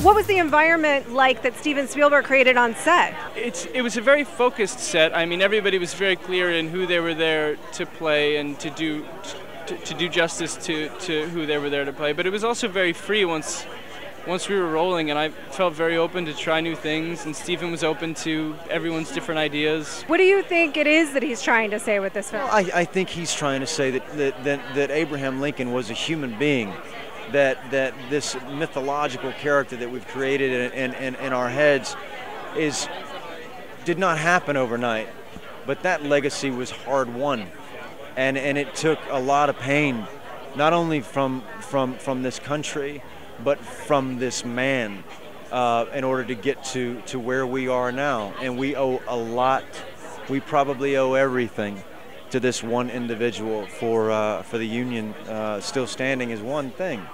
What was the environment like that Steven Spielberg created on set? It was a very focused set. I mean, everybody was very clear in who they were there to play and to do justice to who they were there to play. But it was also very free once we were rolling, and I felt very open to try new things, and Steven was open to everyone's different ideas. What do you think it is that he's trying to say with this film? Well, I think he's trying to say that Abraham Lincoln was a human being. That this mythological character that we've created in our heads did not happen overnight, but that legacy was hard won, and it took a lot of pain, not only from this country, but from this man, in order to get to where we are now. And we owe a lot. We probably owe everything to this one individual for the Union still standing as one thing.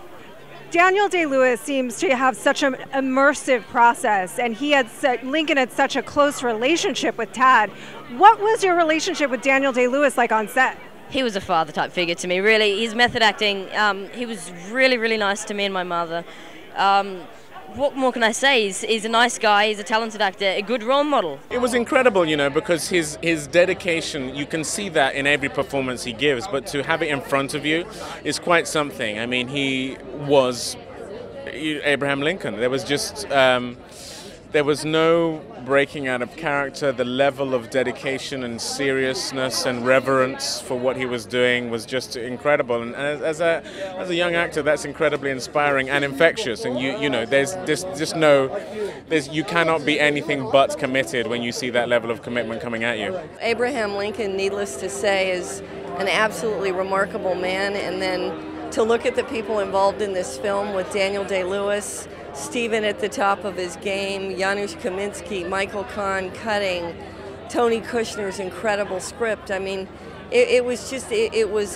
Daniel Day-Lewis seems to have such an immersive process, and Lincoln had such a close relationship with Todd. What was your relationship with Daniel Day-Lewis like on set? He was a father-type figure to me, really. His method acting, he was really, really nice to me and my mother. What more can I say? He's a nice guy, he's a talented actor, a good role model. It was incredible, you know, because his dedication, you can see that in every performance he gives, but to have it in front of you is quite something. I mean, he was Abraham Lincoln. There was just, there was no breaking out of character. The level of dedication and seriousness and reverence for what he was doing was just incredible. And as a young actor, that's incredibly inspiring and infectious. And you know, you cannot be anything but committed when you see that level of commitment coming at you. Abraham Lincoln, needless to say, is an absolutely remarkable man. And then to look at the people involved in this film with Daniel Day-Lewis, Steven at the top of his game, Janusz Kaminski, Michael Kahn cutting, Tony Kushner's incredible script. I mean, it was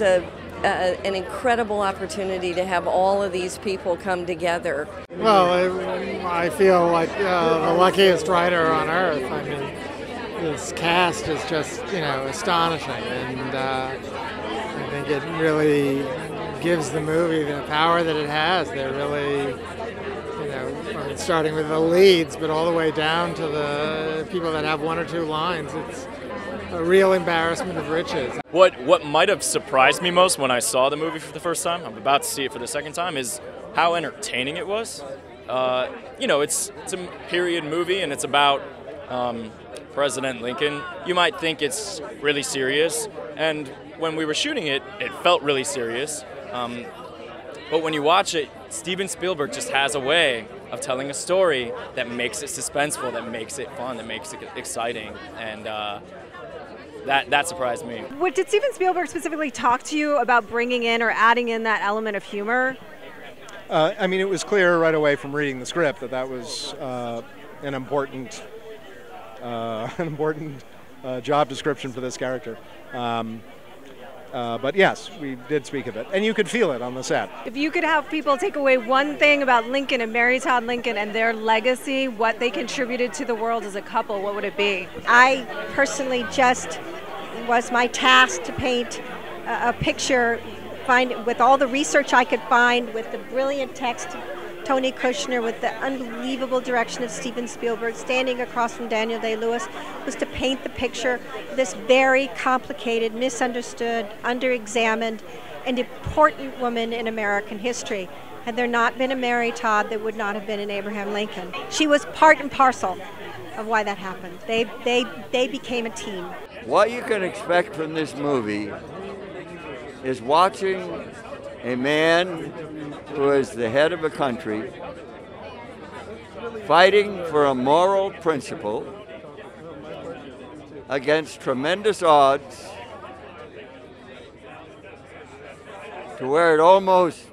an incredible opportunity to have all of these people come together. Well, I feel like the luckiest writer on earth. I mean, this cast is just, you know, astonishing, and I think it really gives the movie the power that it has. They're really, starting with the leads, but all the way down to the people that have one or two lines. It's a real embarrassment of riches. What might have surprised me most when I saw the movie for the first time, I'm about to see it for the second time, is how entertaining it was. You know, it's a period movie, and it's about President Lincoln. You might think it's really serious, and when we were shooting it, it felt really serious. But when you watch it, Steven Spielberg just has a way of telling a story that makes it suspenseful, that makes it fun, that makes it exciting, and that surprised me. What did Steven Spielberg specifically talk to you about bringing in or adding in that element of humor? I mean, it was clear right away from reading the script that was an important job description for this character. But yes, we did speak of it, and you could feel it on the set. If you could have people take away one thing about Lincoln and Mary Todd Lincoln and their legacy, what they contributed to the world as a couple, what would it be? I personally just was my task to paint a picture, with all the research I could find, with the brilliant text Tony Kushner, with the unbelievable direction of Steven Spielberg, standing across from Daniel Day-Lewis, was to paint the picture of this very complicated, misunderstood, under-examined, and important woman in American history. Had there not been a Mary Todd, there would not have been an Abraham Lincoln. She was part and parcel of why that happened. They became a team. What you can expect from this movie is watching a man who is the head of a country fighting for a moral principle against tremendous odds to where it almost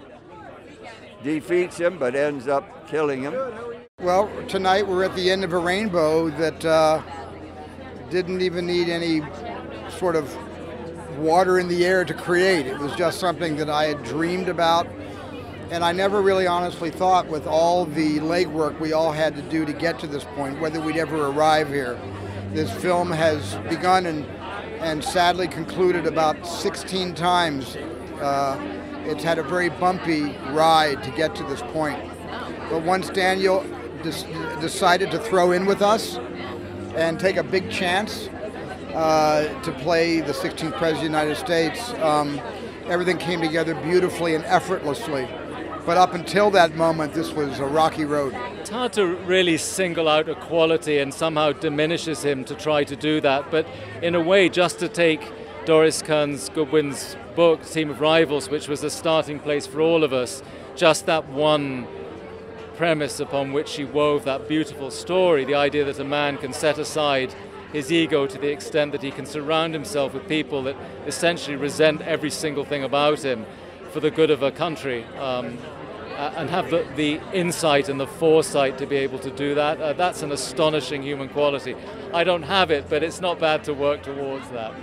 defeats him but ends up killing him. Well, tonight we're at the end of a rainbow that didn't even need any sort of water in the air to create. It was just something that I had dreamed about, and I never really honestly thought, with all the legwork we all had to do to get to this point, whether we'd ever arrive here. This film has begun and sadly concluded about 16 times. It's had a very bumpy ride to get to this point. But once Daniel decided to throw in with us and take a big chance to play the 16th President of the United States, everything came together beautifully and effortlessly. But up until that moment, this was a rocky road. It's hard to really single out a quality, and somehow diminishes him to try to do that. But in a way, just to take Doris Kearns Goodwin's book, Team of Rivals, which was a starting place for all of us, just that one premise upon which she wove that beautiful story, the idea that a man can set aside his ego to the extent that he can surround himself with people that essentially resent every single thing about him for the good of a country, and have the insight and the foresight to be able to do that. That's an astonishing human quality. I don't have it, but it's not bad to work towards that.